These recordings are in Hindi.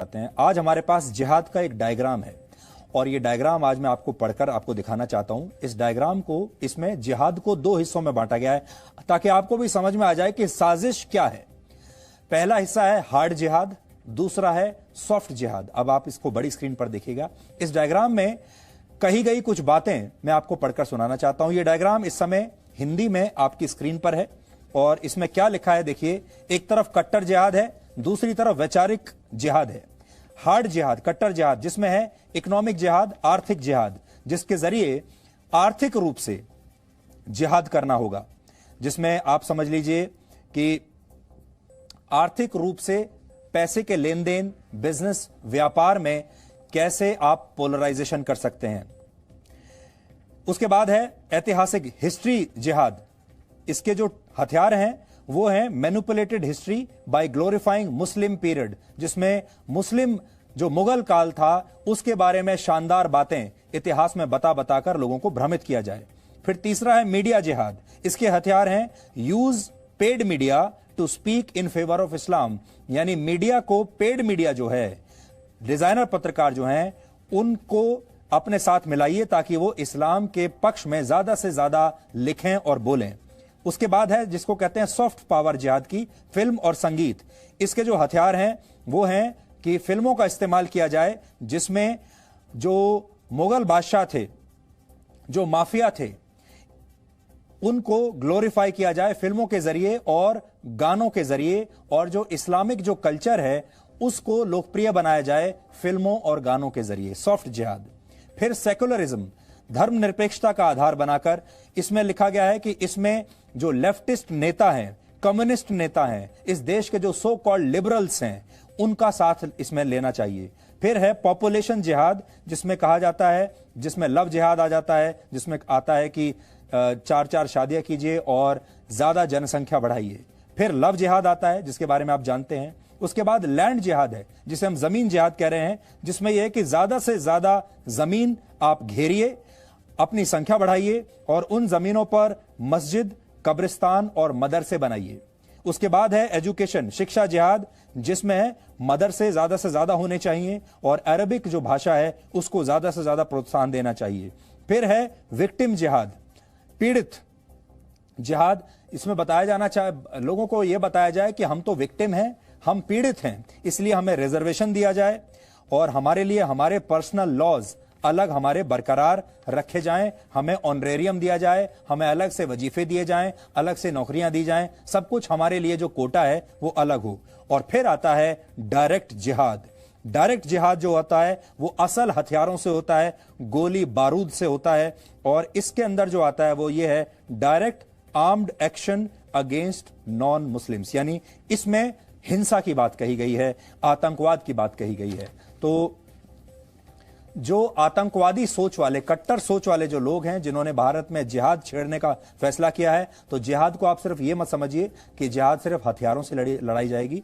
आते हैं। आज हमारे पास जिहाद का एक डायग्राम है और ये डायग्राम आज मैं आपको पढ़कर आपको दिखाना चाहता हूं। इस डायग्राम को इसमें जिहाद को दो हिस्सों में बांटा गया है ताकि आपको भी समझ में आ जाए कि साजिश क्या है। पहला हिस्सा है हार्ड जिहाद, दूसरा है सॉफ्ट जिहाद। अब आप इसको बड़ी स्क्रीन पर देखिएगा। इस डायग्राम में कही गई कुछ बातें मैं आपको पढ़कर सुनाना चाहता हूं। यह डायग्राम इस समय हिंदी में आपकी स्क्रीन पर है और इसमें क्या लिखा है देखिए। एक तरफ कट्टर जिहाद है, दूसरी तरफ वैचारिक जिहाद है। हार्ड जिहाद, कट्टर जिहाद, जिसमें है इकोनॉमिक जिहाद, आर्थिक जिहाद, जिसके जरिए आर्थिक रूप से जिहाद करना होगा, जिसमें आप समझ लीजिए कि आर्थिक रूप से पैसे के लेन देन, बिजनेस, व्यापार में कैसे आप पोलराइजेशन कर सकते हैं। उसके बाद है ऐतिहासिक हिस्ट्री जिहाद। इसके जो हथियार हैं वो है manipulated history by glorifying Muslim period, जिसमें मुस्लिम जो मुगल काल था उसके बारे में शानदार बातें इतिहास में बता बताकर लोगों को भ्रमित किया जाए। फिर तीसरा है मीडिया जिहाद। इसके हथियार हैं use paid media to speak in favour of Islam, यानी मीडिया को, पेड मीडिया जो है, डिजाइनर पत्रकार जो हैं, उनको अपने साथ मिलाइए ताकि वो इस्लाम के पक्ष में ज्यादा से ज्यादा लिखें और बोलें। उसके बाद है जिसको कहते हैं सॉफ्ट पावर जिहाद की, फिल्म और संगीत। इसके जो हथियार हैं वो हैं कि फिल्मों का इस्तेमाल किया जाए जिसमें जो मुगल बादशाह थे, जो माफिया थे, उनको ग्लोरीफाई किया जाए फिल्मों के जरिए और गानों के जरिए, और जो इस्लामिक जो कल्चर है उसको लोकप्रिय बनाया जाए फिल्मों और गानों के जरिए, सॉफ्ट जिहाद। फिर सेकुलरिज्म, धर्मनिरपेक्षता का आधार बनाकर इसमें लिखा गया है कि इसमें जो लेफ्टिस्ट नेता हैं, कम्युनिस्ट नेता हैं, इस देश के जो सो कॉल्ड लिबरल्स हैं, उनका साथ इसमें लेना चाहिए। फिर है पॉपुलेशन जिहाद, जिसमें कहा जाता है, जिसमें लव जिहाद आ जाता है, जिसमें आता है कि 4-4 शादियां कीजिए और ज्यादा जनसंख्या बढ़ाइए। फिर लव जिहाद आता है जिसके बारे में आप जानते हैं। उसके बाद लैंड जिहाद है जिसे हम जमीन जिहाद कह रहे हैं, जिसमें यह है कि ज्यादा से ज्यादा जमीन आप घेरिए, अपनी संख्या बढ़ाइए और उन जमीनों पर मस्जिद, कब्रिस्तान और मदरसे बनाइए। उसके बाद है एजुकेशन, शिक्षा जिहाद, जिसमें है मदरसे ज्यादा से ज्यादा होने चाहिए और अरबिक जो भाषा है उसको ज्यादा से ज्यादा प्रोत्साहन देना चाहिए। फिर है विक्टिम जिहाद, पीड़ित जिहाद। इसमें बताया जाना चाहे, लोगों को यह बताया जाए कि हम तो विक्टिम हैं, हम पीड़ित हैं, इसलिए हमें रिजर्वेशन दिया जाए और हमारे लिए हमारे पर्सनल लॉज अलग हमारे बरकरार रखे जाएं, हमें ऑनरेरियम दिया जाए, हमें अलग से वजीफे दिए जाएं, अलग से नौकरियां दी जाएं, सब कुछ हमारे लिए जो कोटा है वो अलग हो। और फिर आता है डायरेक्ट जिहाद। डायरेक्ट जिहाद जो होता है वो असल हथियारों से होता है, गोली बारूद से होता है, और इसके अंदर जो आता है वो ये है direct armed action against non Muslims, यानी इसमें हिंसा की बात कही गई है, आतंकवाद की बात कही गई है। तो जो आतंकवादी सोच वाले, कट्टर सोच वाले जो लोग हैं जिन्होंने भारत में जिहाद छेड़ने का फैसला किया है, तो जिहाद को आप सिर्फ ये मत समझिए कि जिहाद सिर्फ हथियारों से लड़ाई जाएगी।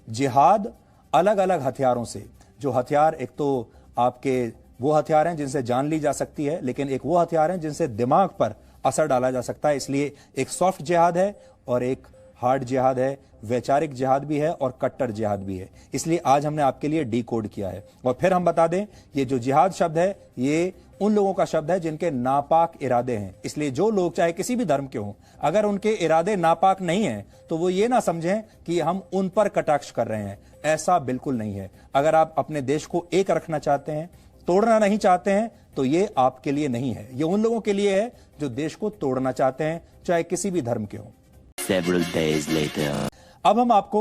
जिहाद अलग अलग हथियारों से, जो हथियार, एक तो आपके वो हथियार हैं जिनसे जान ली जा सकती है, लेकिन एक वो हथियार हैं जिनसे दिमाग पर असर डाला जा सकता है। इसलिए एक सॉफ्ट जिहाद है और एक हार्ड जिहाद है, वैचारिक जिहाद भी है और कट्टर जिहाद भी है। इसलिए आज हमने आपके लिए डी कोड किया है। और फिर हम बता दें, ये जो जिहाद शब्द है ये उन लोगों का शब्द है जिनके नापाक इरादे हैं। इसलिए जो लोग चाहे किसी भी धर्म के हों, अगर उनके इरादे नापाक नहीं हैं तो वो ये ना समझें कि हम उन पर कटाक्ष कर रहे हैं। ऐसा बिल्कुल नहीं है। अगर आप अपने देश को एक रखना चाहते हैं, तोड़ना नहीं चाहते हैं, तो ये आपके लिए नहीं है। ये उन लोगों के लिए है जो देश को तोड़ना चाहते हैं, चाहे किसी भी धर्म के हों। Several days later. अब हम आपको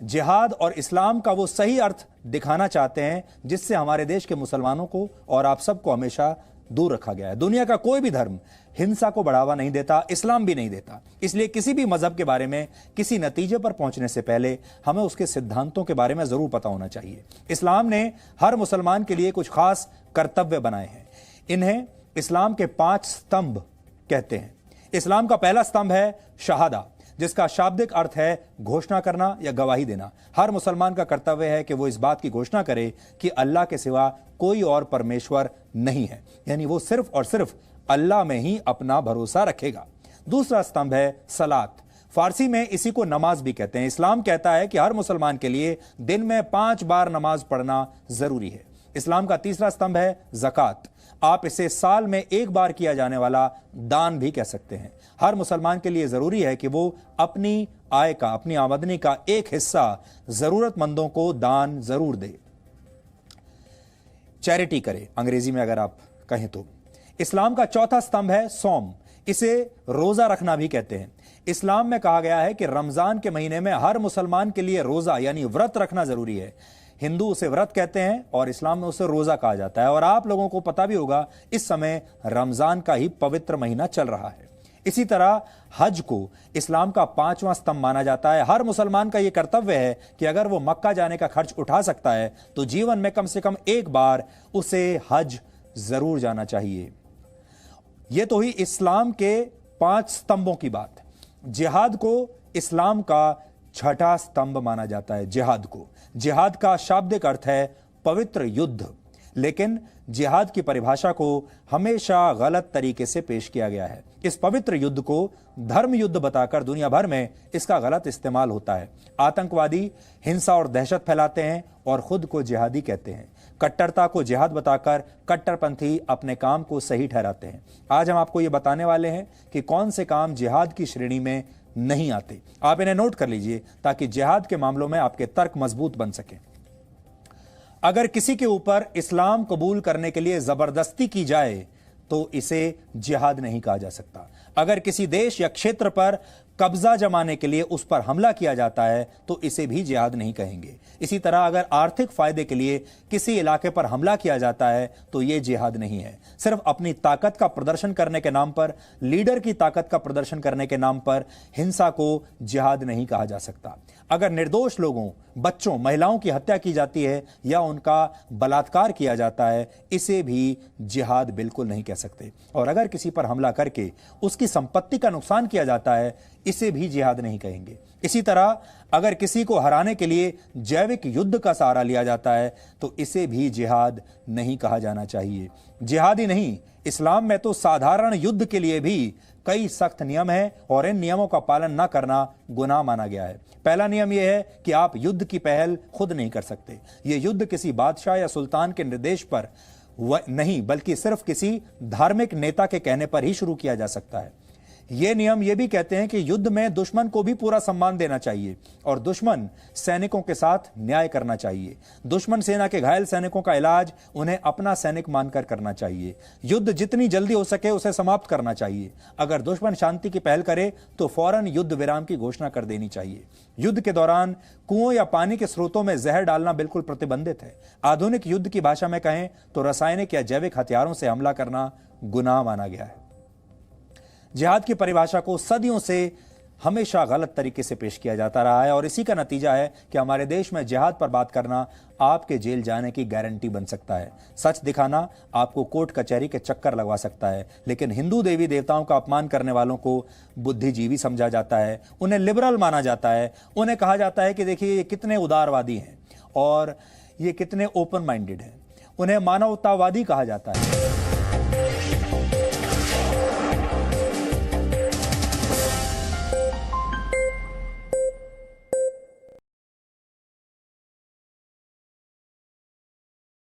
जिहाद और इस्लाम का वो सही अर्थ दिखाना चाहते हैं जिससे हमारे देश के मुसलमानों को और आप सबको हमेशा दूर रखा गया है। दुनिया का कोई भी धर्म हिंसा को बढ़ावा नहीं देता, इस्लाम भी नहीं देता। इसलिए किसी भी मजहब के बारे में किसी नतीजे पर पहुंचने से पहले हमें उसके सिद्धांतों के बारे में जरूर पता होना चाहिए। इस्लाम ने हर मुसलमान के लिए कुछ खास कर्तव्य बनाए हैं। इन्हें इस्लाम के 5 स्तंभ कहते हैं। इस्लाम का पहला स्तंभ है शहादा, जिसका शाब्दिक अर्थ है घोषणा करना या गवाही देना। हर मुसलमान का कर्तव्य है कि वो इस बात की घोषणा करे कि अल्लाह के सिवा कोई और परमेश्वर नहीं है, यानी वो सिर्फ और सिर्फ अल्लाह में ही अपना भरोसा रखेगा। दूसरा स्तंभ है सलात। फारसी में इसी को नमाज भी कहते हैं। इस्लाम कहता है कि हर मुसलमान के लिए दिन में 5 बार नमाज पढ़ना जरूरी है। इस्लाम का तीसरा स्तंभ है ज़कात। आप इसे साल में 1 बार किया जाने वाला दान भी कह सकते हैं। हर मुसलमान के लिए जरूरी है कि वो अपनी आय का, अपनी आमदनी का एक हिस्सा जरूरतमंदों को दान जरूर दे, चैरिटी करे, अंग्रेजी में अगर आप कहें तो। इस्लाम का चौथा स्तंभ है सौम। इसे रोजा रखना भी कहते हैं। इस्लाम में कहा गया है कि रमजान के महीने में हर मुसलमान के लिए रोजा यानी व्रत रखना जरूरी है। हिंदू उसे व्रत कहते हैं और इस्लाम में उसे रोजा कहा जाता है। और आप लोगों को पता भी होगा, इस समय रमजान का ही पवित्र महीना चल रहा है। इसी तरह हज को इस्लाम का 5वां स्तंभ माना जाता है। हर मुसलमान का यह कर्तव्य है कि अगर वो मक्का जाने का खर्च उठा सकता है तो जीवन में कम से कम 1 बार उसे हज जरूर जाना चाहिए। यह तो हुई इस्लाम के 5 स्तंभों की बात। जिहाद को इस्लाम का 6ठा स्तंभ माना जाता है। जिहाद का शाब्दिक अर्थ है पवित्र युद्ध, लेकिन जिहाद की परिभाषा को हमेशा गलत तरीके से पेश किया गया है। इस पवित्र युद्ध को धर्म युद्ध बताकर दुनिया भर में इसका गलत इस्तेमाल होता है। आतंकवादी हिंसा और दहशत फैलाते हैं और खुद को जिहादी कहते हैं। कट्टरता को जिहाद बताकर कट्टरपंथी अपने काम को सही ठहराते हैं। आज हम आपको ये बताने वाले हैं कि कौन से काम जिहाद की श्रेणी में नहीं आते। आप इन्हें नोट कर लीजिए ताकि जिहाद के मामलों में आपके तर्क मजबूत बन सके। अगर किसी के ऊपर इस्लाम कबूल करने के लिए जबरदस्ती की जाए तो इसे जिहाद नहीं कहा जा सकता। अगर किसी देश या क्षेत्र पर कब्जा जमाने के लिए उस पर हमला किया जाता है तो इसे भी जिहाद नहीं कहेंगे। इसी तरह अगर आर्थिक फायदे के लिए किसी इलाके पर हमला किया जाता है तो यह जिहाद नहीं है। सिर्फ अपनी ताकत का प्रदर्शन करने के नाम पर, लीडर की ताकत का प्रदर्शन करने के नाम पर हिंसा को जिहाद नहीं कहा जा सकता। अगर निर्दोष लोगों, बच्चों, महिलाओं की हत्या की जाती है या उनका बलात्कार किया जाता है, इसे भी जिहाद बिल्कुल नहीं कह सकते। और अगर किसी पर हमला करके उसकी संपत्ति का नुकसान किया जाता है, इसे भी जिहाद नहीं कहेंगे। इसी तरह अगर किसी को हराने के लिए जैविक युद्ध का सहारा लिया जाता है तो इसे भी जिहाद नहीं कहा जाना चाहिए। जिहाद ही नहीं, इस्लाम में तो साधारण युद्ध के लिए भी कई सख्त नियम हैं और इन नियमों का पालन न करना गुनाह माना गया है। पहला नियम यह है कि आप युद्ध की पहल खुद नहीं कर सकते। यह युद्ध किसी बादशाह या सुल्तान के निर्देश पर नहीं, बल्कि सिर्फ किसी धार्मिक नेता के कहने पर ही शुरू किया जा सकता है। ये नियम ये भी कहते हैं कि युद्ध में दुश्मन को भी पूरा सम्मान देना चाहिए और दुश्मन सैनिकों के साथ न्याय करना चाहिए। दुश्मन सेना के घायल सैनिकों का इलाज उन्हें अपना सैनिक मानकर करना चाहिए। युद्ध जितनी जल्दी हो सके उसे समाप्त करना चाहिए। अगर दुश्मन शांति की पहल करे तो फौरन युद्ध विराम की घोषणा कर देनी चाहिए। युद्ध के दौरान कुओं या पानी के स्रोतों में जहर डालना बिल्कुल प्रतिबंधित है। आधुनिक युद्ध की भाषा में कहें तो रासायनिक या जैविक हथियारों से हमला करना गुनाह माना गया है। जिहाद की परिभाषा को सदियों से हमेशा गलत तरीके से पेश किया जाता रहा है और इसी का नतीजा है कि हमारे देश में जिहाद पर बात करना आपके जेल जाने की गारंटी बन सकता है। सच दिखाना आपको कोर्ट कचहरी के चक्कर लगवा सकता है। लेकिन हिंदू देवी देवताओं का अपमान करने वालों को बुद्धिजीवी समझा जाता है, उन्हें लिबरल माना जाता है। उन्हें कहा जाता है कि देखिए ये कितने उदारवादी हैं और ये कितने ओपन माइंडेड हैं। उन्हें मानवतावादी कहा जाता है।